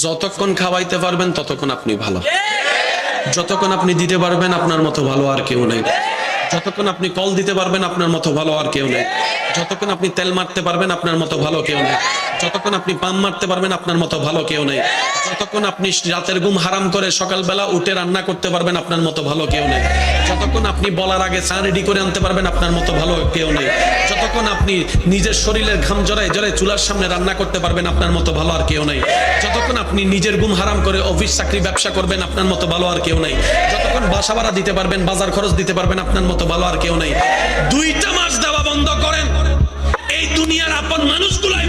যতক্ষণ খাওয়াইতে পারবেন ততক্ষণ আপনি ভালো, যতক্ষণ আপনি দিতে পারবেন আপনার মতো ভালো আর কেউ নেই, যতক্ষণ আপনি কল দিতে পারবেন আপনার মতো ভালো আর কেউ নেই, যতক্ষণ আপনি তেল মারতে পারবেন আপনার মতো ভালো কেউ নেই, যতক্ষণ আপনি পাম মারতে পারবেন আপনার মতো ভালো কেউ নেই, যতক্ষণ আপনি রাতের ঘুম হারাম করে সকালবেলা উঠে রান্না করতে পারবেন আপনার মতো ভালো কেউ নেই, যতক্ষণ আপনি বলার আগে চা রেডি করে আনতে পারবেন আপনার মতো ভালো কেউ নেই, যতক্ষণ আপনি নিজের শরীরের ঘাম জড়ায় জড়ায় চুলার সামনে রান্না করতে পারবেন আপনার মতো ভালো আর কেউ নেই, যতক্ষণ আপনি নিজের ঘুম হারাম করে অফিস চাকরি ব্যবসা করবেন আপনার মতো ভালো আর কেউ নেই, যতক্ষণ বাসা ভাড়া দিতে পারবেন বাজার খরচ দিতে পারবেন আপনার মতো ভালো আর কেউ নেই। 2টা মাস দেওয়া বন্ধ করেন, এই দুনিয়ার আপন মানুষগুলাই